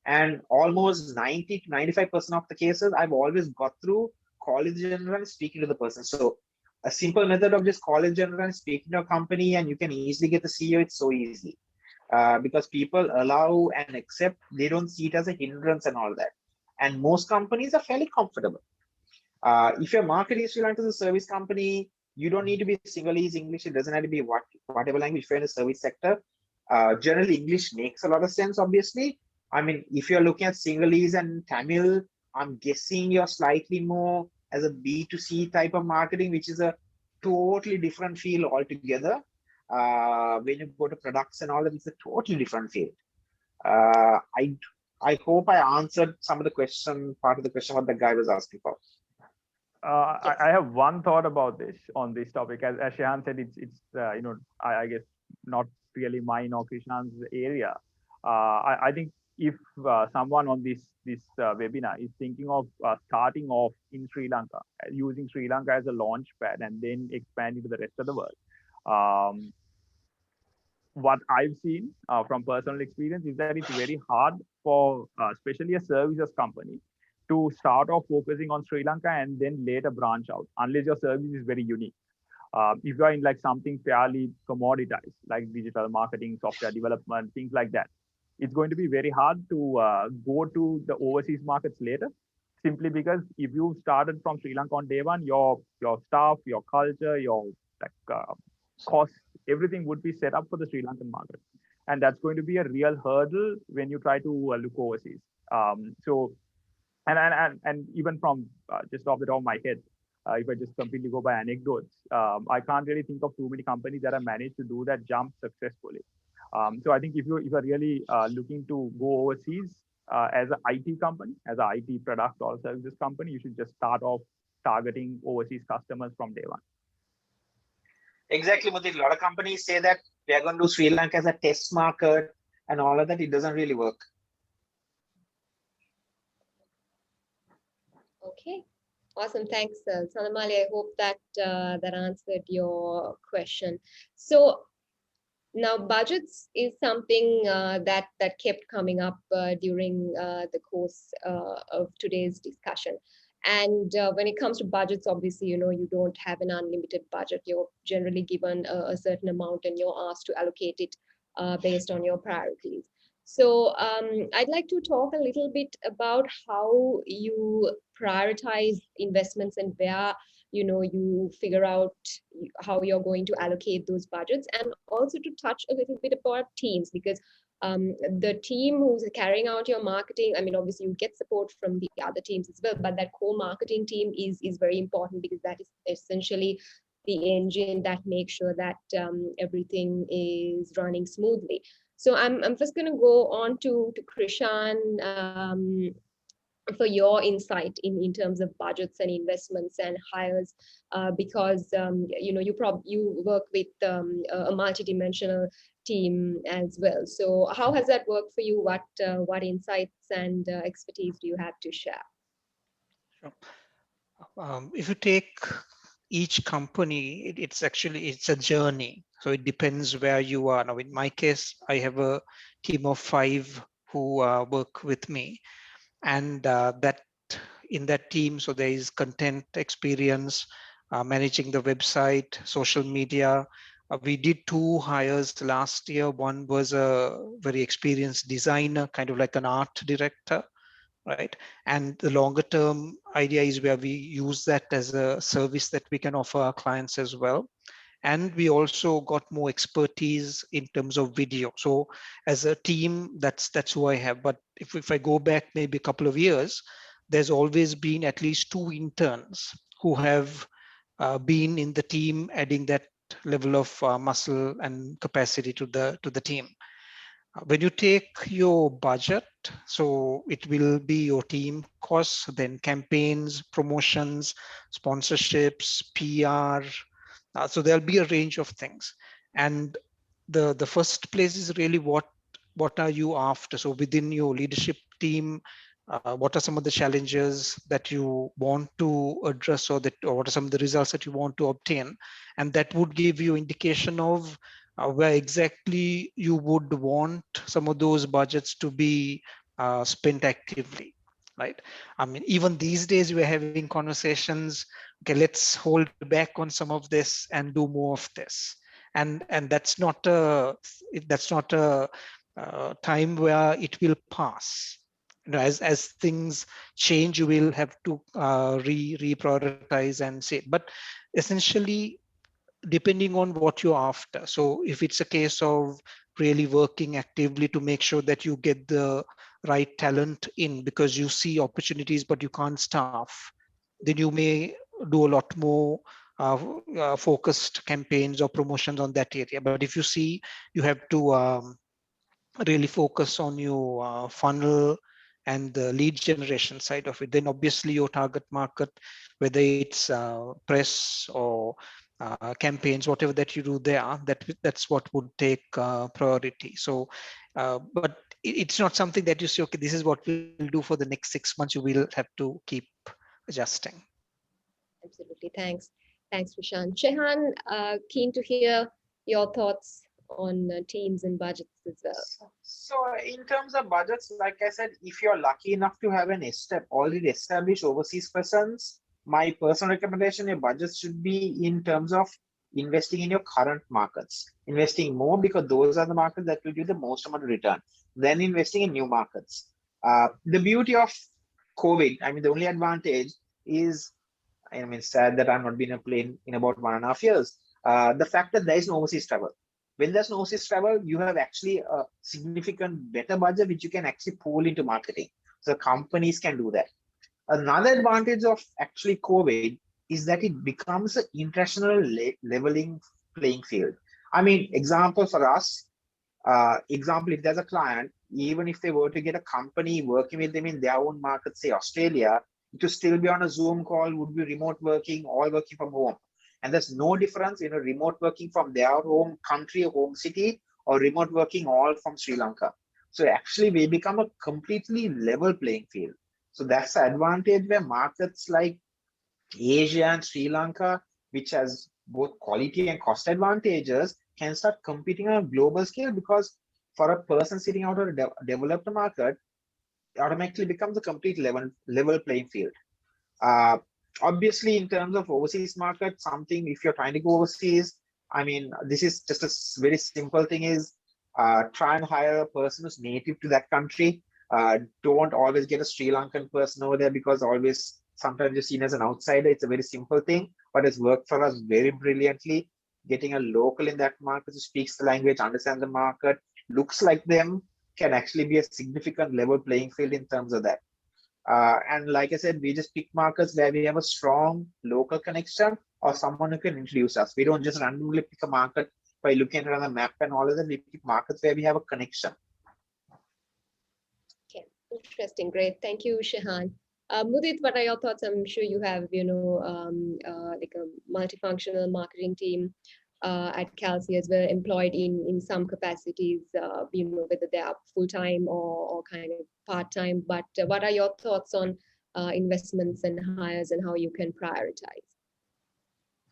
And almost 90 to 95% of the cases, I've always got through calling the general and speaking to the person. So a simple method of just calling general and speaking to a company, and you can easily get the CEO. It's so easy. Because people allow and accept, they don't see it as a hindrance and all that. And most companies are fairly comfortable. If you're marketing Sri Lanka as a service company, you don't need to be Sinhalese, English. It doesn't have to be whatever language. If you're in the service sector, generally English makes a lot of sense, obviously. I mean, if you're looking at Sinhalese and Tamil, I'm guessing you're slightly more as a B2C type of marketing, which is a totally different field altogether. When you go to products and all that, it's a totally different field. I hope I answered some of the part of the question what the guy was asking for. I have one thought about this on this topic. As Shehan said, it's I guess not really mine or Krishan's area. I think if someone on this webinar is thinking of starting off in Sri Lanka, using Sri Lanka as a launch pad and then expanding to the rest of the world, what I've seen from personal experience is that it's very hard for especially a services company to start off focusing on Sri Lanka and then later branch out, unless your service is very unique. If you are in like something fairly commoditized, like digital marketing, software development, things like that, it's going to be very hard to go to the overseas markets later, simply because if you started from Sri Lanka on day one, your staff, your culture, your costs, everything would be set up for the Sri Lankan market. And that's going to be a real hurdle when you try to look overseas. And even from just off the top of my head, if I just completely go by anecdotes, I can't really think of too many companies that have managed to do that jump successfully. So I think if you're really looking to go overseas as an IT company, as an IT product or services company, you should just start off targeting overseas customers from day one. Exactly, Mudit. A lot of companies say that we are going to do Sri Lanka as a test market and all of that. It doesn't really work. Okay, awesome. Thanks, Sanamali. I hope that that answered your question. So now budgets is something that kept coming up during the course of today's discussion. And when it comes to budgets, obviously, you don't have an unlimited budget. You're generally given a certain amount and you're asked to allocate it based on your priorities. So I'd like to talk a little bit about how you prioritize investments and where you figure out how you're going to allocate those budgets, and also to touch a little bit about teams, because the team who's carrying out your marketing, I mean, obviously you get support from the other teams as well, but that core marketing team is very important, because that is essentially the engine that makes sure that everything is running smoothly. So I'm just going to go on to Krishan, for your insight in terms of budgets and investments and hires, because you work with a multidimensional team as well. So how has that worked for you? What insights and expertise do you have to share? Sure. If you take each company, it's a journey. So it depends where you are. Now, in my case, I have a team of 5 who work with me, and that in that team, so there is content experience, managing the website, social media. We did 2 hires last year. One was a very experienced designer, kind of like an art director, right? And the longer term idea is where we use that as a service that we can offer our clients as well. And we also got more expertise in terms of video. So as a team, that's who I have. But if I go back maybe a couple of years, there's always been at least 2 interns who have been in the team, adding that level of muscle and capacity to the team. When you take your budget, so it will be your team costs, then campaigns, promotions, sponsorships, PR. So there'll be a range of things. And the first place is really what are you after? So within your leadership team, what are some of the challenges that you want to address, or what are some of the results that you want to obtain? And that would give you indication of where exactly you would want some of those budgets to be spent actively, right? I mean, even these days we're having conversations, okay, let's hold back on some of this and do more of this. And that's not a time where it will pass. As things change, you will have to reprioritize and say. But essentially, depending on what you're after. So if it's a case of really working actively to make sure that you get the right talent in because you see opportunities but you can't staff, then you may do a lot more focused campaigns or promotions on that area. But if you see you have to really focus on your funnel and the lead generation side of it, then obviously your target market, whether it's press or campaigns, whatever that you do there, that's what would take priority. So, but it's not something that you say, okay, this is what we'll do for the next 6 months. You will have to keep adjusting. Absolutely. Thanks, Prashant. Shehan, keen to hear your thoughts on teams and budgets as well. So in terms of budgets, like I said, if you're lucky enough to have an already established overseas presence, my personal recommendation, your budget should be in terms of investing in your current markets, investing more because those are the markets that will give the most amount of return, then investing in new markets. The beauty of COVID, I mean, the only advantage is, I mean, sad that I'm not been a plane in about 1.5 years. The fact that there is no overseas travel. When there's no overseas travel, you have actually a significant better budget, which you can actually pool into marketing. So companies can do that. Another advantage of actually COVID is that it becomes an international leveling playing field. I mean, example for us, if there's a client, even if they were to get a company working with them in their own market, say Australia, to still be on a Zoom call, would be remote working, all working from home. And there's no difference, remote working from their home country, home city, or remote working all from Sri Lanka. So actually, we become a completely level playing field. So that's the advantage where markets like Asia and Sri Lanka, which has both quality and cost advantages, can start competing on a global scale, because for a person sitting out of a developed market, it automatically becomes a complete level playing field. Uh, Obviously, in terms of overseas market, something if you're trying to go overseas, I mean, this is just a very simple thing is try and hire a person who's native to that country. Don't always get a Sri Lankan person over there because always sometimes you're seen as an outsider. It's a very simple thing, but it's worked for us very brilliantly. Getting a local in that market who speaks the language, understands the market, looks like them can actually be a significant level playing field in terms of that. And like I said, we just pick markets where we have a strong local connection or someone who can introduce us. We don't just randomly pick a market by looking at it on a map and all of that. We pick markets where we have a connection. Okay, interesting, great. Thank you, Shehan. Mudit, what are your thoughts? I'm sure you have, like a multifunctional marketing team at Kelsey as well, employed in some capacities, whether they are full-time or kind of part-time. But what are your thoughts on investments and hires and how you can prioritize?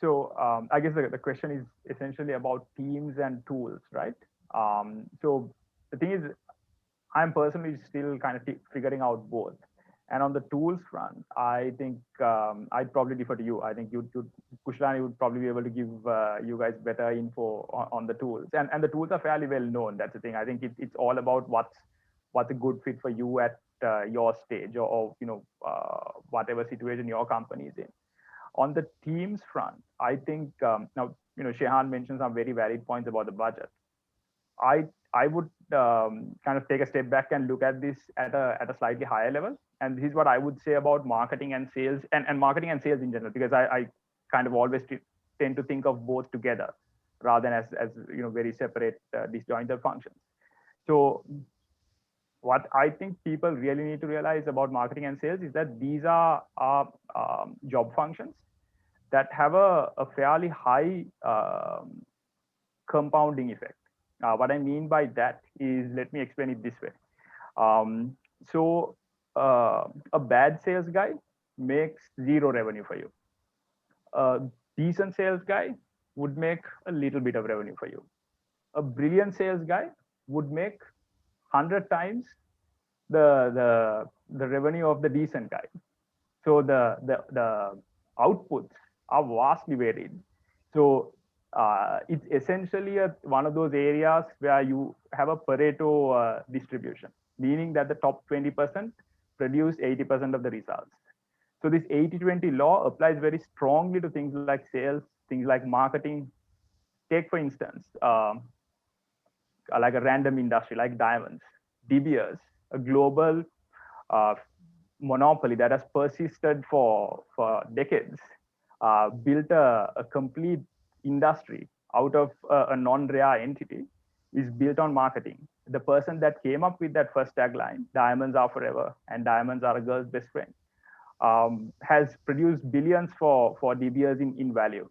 So I guess the question is essentially about teams and tools, right? So the thing is, I'm personally still kind of figuring out both. And on the tools front, I think I'd probably defer to you. I think Kushlani would probably be able to give you guys better info on the tools. And the tools are fairly well known. That's the thing. I think it's all about what's a good fit for you at your stage or whatever situation your company is in. On the teams front, I think now Shehan mentioned some very valid points about the budget. I would kind of take a step back and look at this at a slightly higher level. And this is what I would say about marketing and sales and marketing and sales in general, because I kind of always tend to think of both together rather than as very separate disjointed functions. So what I think people really need to realize about marketing and sales is that these are job functions that have a fairly high compounding effect. What I mean by that is, let me explain it this way. So a bad sales guy makes zero revenue for you. A decent sales guy would make a little bit of revenue for you. A brilliant sales guy would make 100 times the revenue of the decent guy. So the outputs are vastly varied. So it's essentially one of those areas where you have a Pareto distribution, meaning that the top 20% produce 80% of the results. So this 80-20 law applies very strongly to things like sales, things like marketing. Take, for instance, like a random industry like diamonds. De Beers, a global monopoly that has persisted for decades, built a complete industry out of a non-rare entity, is built on marketing. The person that came up with that first tagline, diamonds are forever and diamonds are a girl's best friend, has produced billions for De Beers in value.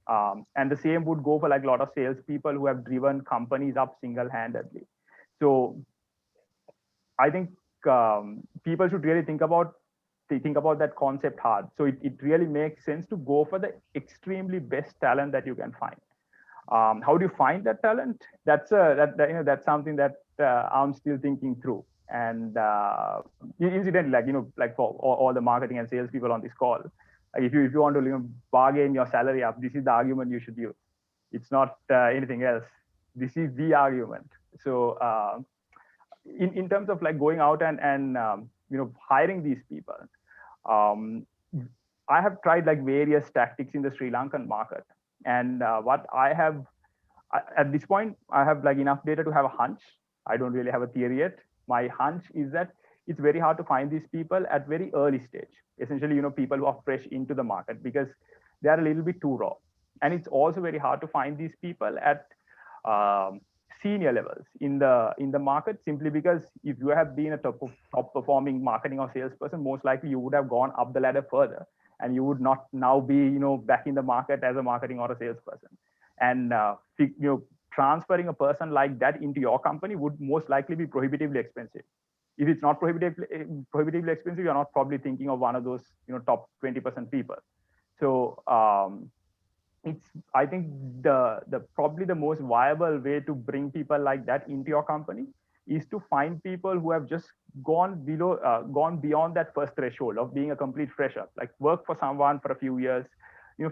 And the same would go for like a lot of salespeople who have driven companies up single-handedly. So I think people should really think about that concept hard. So it really makes sense to go for the extremely best talent that you can find. How do you find that talent? That's something that I'm still thinking through. And incidentally, like for all the marketing and sales people on this call, like if you want to bargain your salary up, this is the argument you should use. It's not anything else. This is the argument. So in terms of like going out and hiring these people, I have tried like various tactics in the Sri Lankan market. And what I have at this point, I have like enough data to have a hunch. I don't really have a theory yet. My hunch is that it's very hard to find these people at very early stage. Essentially, people who are fresh into the market because they are a little bit too raw. And it's also very hard to find these people at senior levels in the market, simply because if you have been a top performing marketing or salesperson, most likely you would have gone up the ladder further, and you would not now be back in the market as a marketing or a salesperson. And transferring a person like that into your company would most likely be prohibitively expensive. If it's not prohibitively expensive, you're not probably thinking of one of those top 20% people. So I think the probably the most viable way to bring people like that into your company is to find people who have just gone beyond that first threshold of being a complete fresher, like work for someone for a few years,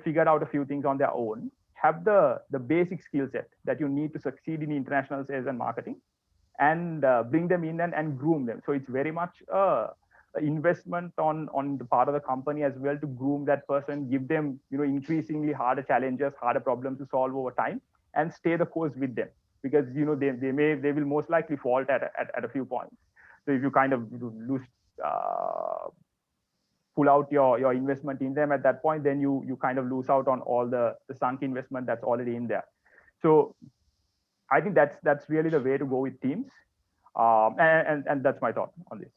figured out a few things on their own, have the basic skill set that you need to succeed in international sales and marketing, and bring them in and groom them. So it's very much a investment on the part of the company as well to groom that person, give them increasingly harder challenges, harder problems to solve over time, and stay the course with them, because they will most likely fault at a few points. So if you kind of lose pull out your investment in them at that point, then you kind of lose out on all the sunk investment that's already in there. So I think that's really the way to go with teams, and that's my thought on this.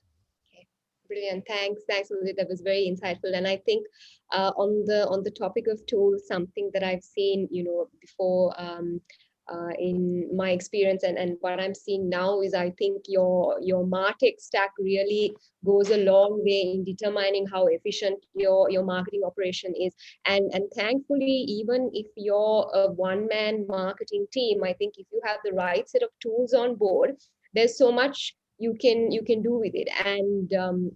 Okay, brilliant. Thanks, Mudit. That was very insightful. And I think on the topic of tools, something that I've seen, before in my experience and what I'm seeing now is, I think your MarTech stack really goes a long way in determining how efficient your marketing operation is. And thankfully, even if you're a one-man marketing team, I think if you have the right set of tools on board, there's so much you can do with it. And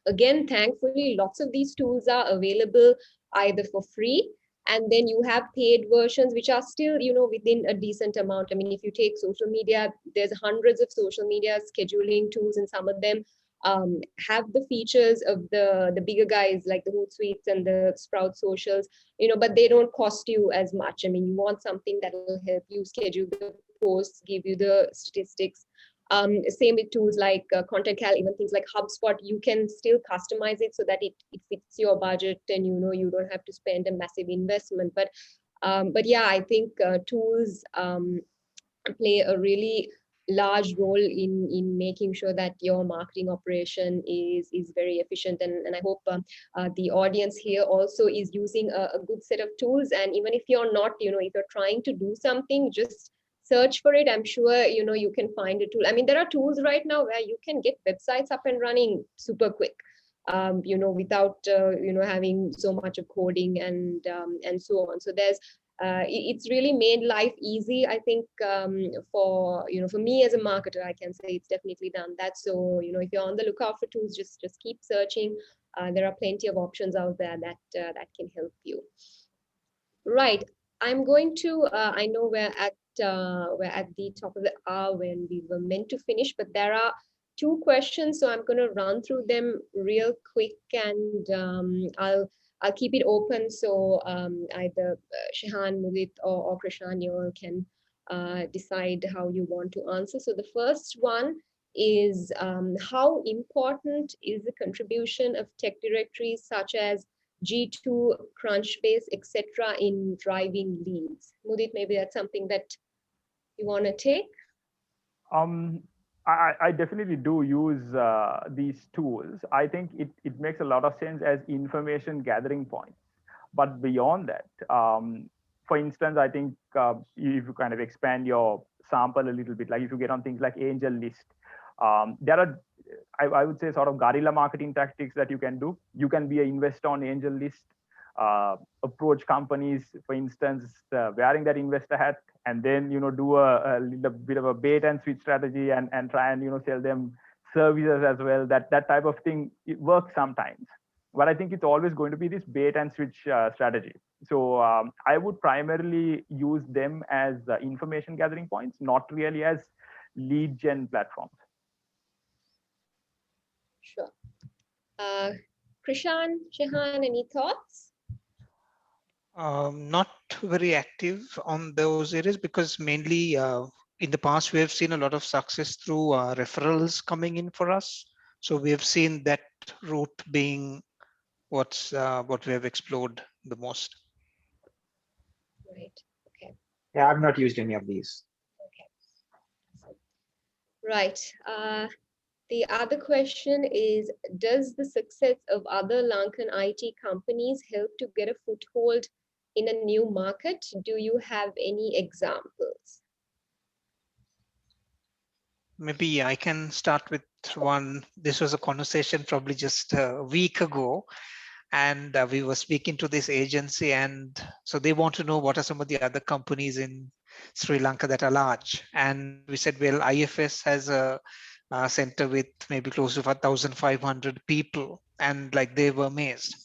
again, thankfully, lots of these tools are available either for free, and then you have paid versions which are still within a decent amount. I mean, if you take social media, there's hundreds of social media scheduling tools, and some of them have the features of the bigger guys like the Hootsuites and the Sprout Socials, but they don't cost you as much. I mean, you want something that will help you schedule the posts, give you the statistics. Same with tools like ContentCal, even things like HubSpot, you can still customize it so that it fits your budget, and you don't have to spend a massive investment. But yeah, I think tools play a really large role in making sure that your marketing operation is very efficient. And I hope the audience here also is using a good set of tools. And even if you're not, if you're trying to do something, just search for it. I'm sure you can find a tool. I mean, there are tools right now where you can get websites up and running super quick, without having so much of coding and so on. So it's really made life easy. I think for me as a marketer, I can say it's definitely done that. So if you're on the lookout for tools, just keep searching. There are plenty of options out there that can help you. Right. I'm going to. I know we're at the top of the hour when we were meant to finish, but there are two questions, so I'm going to run through them real quick, and I'll keep it open, so either Shehan, Mudit, or Krishan, you all can decide how you want to answer. So the first one is, how important is the contribution of tech directories such as G2, Crunchbase, etc. in driving leads? Mudit, maybe that's something that you want to take? I definitely do use these tools. I think it makes a lot of sense as information gathering points. But beyond that, for instance, I think if you kind of expand your sample a little bit, like if you get on things like Angel List, there are, I would say, sort of guerrilla marketing tactics that you can do. You can be an investor on Angel List, approach companies, for instance, wearing that investor hat, and then do a little bit of a bait and switch strategy and try and sell them services as well. That type of thing, it works sometimes, but I think it's always going to be this bait and switch strategy. So I would primarily use them as information gathering points, not really as lead gen platforms. Sure. Krishan, Shehan, any thoughts? Not very active on those areas, because mainly in the past we have seen a lot of success through referrals coming in for us. So we have seen that route being what we have explored the most. Right. Okay. Yeah, I've not used any of these. Okay. Right. The other question is, does the success of other Lankan IT companies help to get a foothold in a new market? Do you have any examples? Maybe I can start with one. This was a conversation probably just a week ago, and we were speaking to this agency, and so they want to know what are some of the other companies in Sri Lanka that are large. And we said, well, IFS has a center with maybe close to 1,500 people, and like they were amazed,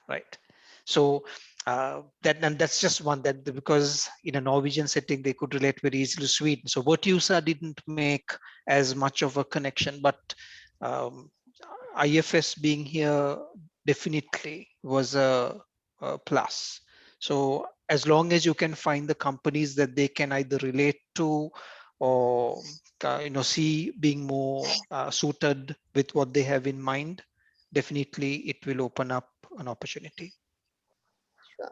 right? So that's just one, that because in a Norwegian setting they could relate very easily to Sweden. So what Vertusa didn't make as much of a connection, but um, IFS being here definitely was a plus. So as long as you can find the companies that they can either relate to or see being more suited with what they have in mind, definitely it will open up an opportunity. Sure.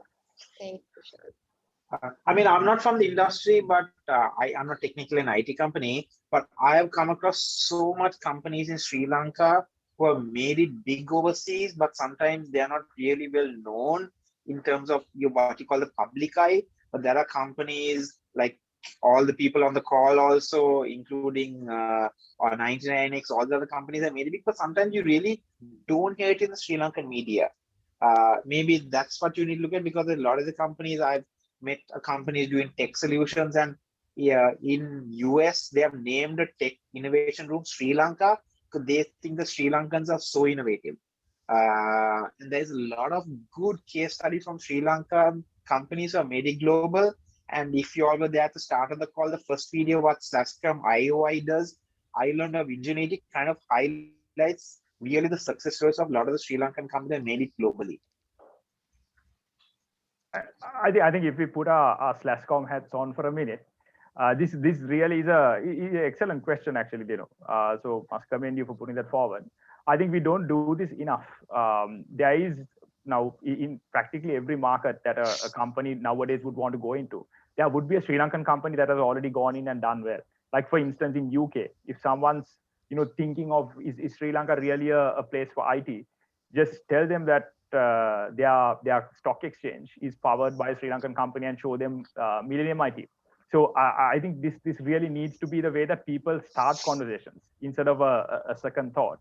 Thank you, Sean. I mean, I'm not from the industry, but I'm not technically an IT company, but I have come across so much companies in Sri Lanka who have made it big overseas, but sometimes they are not really well known in terms of what you call the public eye. But there are companies like all the people on the call also, including or 99X, all the other companies that made it big, but sometimes you really don't hear it in the Sri Lankan media. Maybe that's what you need to look at, because a lot of the companies I've met a company doing tech solutions, and yeah, in US they have named a tech innovation room Sri Lanka because they think the Sri Lankans are so innovative. And there's a lot of good case studies from Sri Lanka companies who have made it global. And if you all were there at the start of the call, the first video what /com IOI does, Island of Ingenuity, kind of highlights really the success stories of a lot of the Sri Lankan companies that made it globally. I think if we put our /com hats on for a minute, this really is a excellent question actually, Dino. So must commend you for putting that forward. I think we don't do this enough. There is now in practically every market that a company nowadays would want to go into, there would be a Sri Lankan company that has already gone in and done well. Like for instance, in UK, if someone's thinking of is Sri Lanka really a place for IT, just tell them that their stock exchange is powered by a Sri Lankan company and show them Millennium IT. So I think this really needs to be the way that people start conversations instead of a second thought.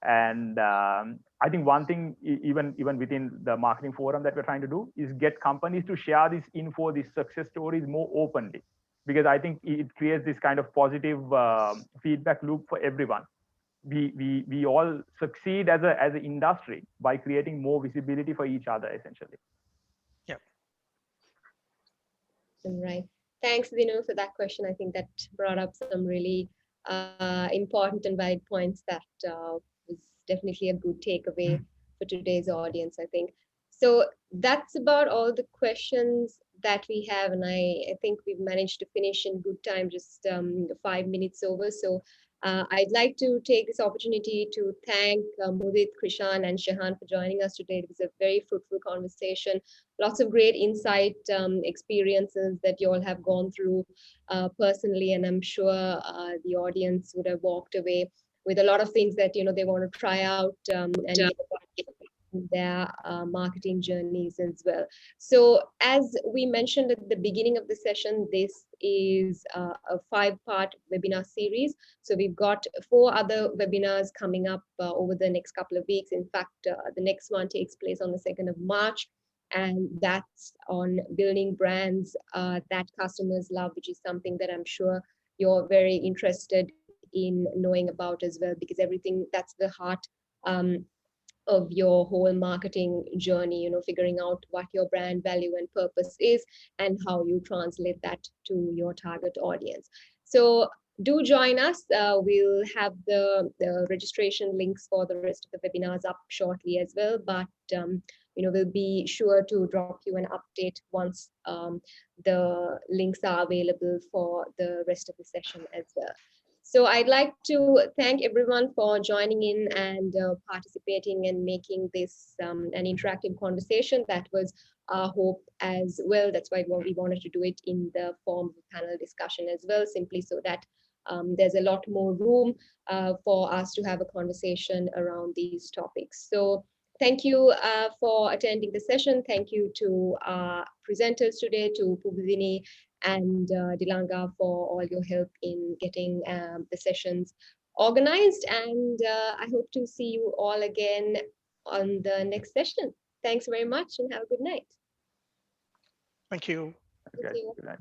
And I think one thing, even within the marketing forum that we're trying to do, is get companies to share this info, these success stories more openly, because I think it creates this kind of positive feedback loop for everyone. We all succeed as an industry by creating more visibility for each other, essentially. Yeah. Right. Thanks, Dino, for that question. I think that brought up some really important and valid points that was definitely a good takeaway for today's audience, I think. So that's about all the questions that we have, and I think we've managed to finish in good time, just 5 minutes over. So I'd like to take this opportunity to thank Mudit, Krishan, and Shahan for joining us today. It was a very fruitful conversation. Lots of great insight, experiences that you all have gone through personally, and I'm sure the audience would have walked away with a lot of things that they want to try out and get their marketing journeys as well. So as we mentioned at the beginning of the session, this is a 5-part webinar series. So we've got 4 other webinars coming up over the next couple of weeks. In fact, the next one takes place on the 2nd of March. And that's on building brands that customers love, which is something that I'm sure you're very interested in knowing about as well, because everything that's the heart of your whole marketing journey, figuring out what your brand value and purpose is and how you translate that to your target audience. So do join us. We'll have the registration links for the rest of the webinars up shortly as well, but we'll be sure to drop you an update once the links are available for the rest of the session as well. So I'd like to thank everyone for joining in and participating and making this an interactive conversation. That was our hope as well. That's why we wanted to do it in the form of a panel discussion as well, simply so that there's a lot more room for us to have a conversation around these topics. So thank you for attending the session. Thank you to our presenters today, to Pubudini and Dilanga, for all your help in getting the sessions organized. And I hope to see you all again on the next session. Thanks very much and have a good night. Thank you. Okay. Thank you. Good night.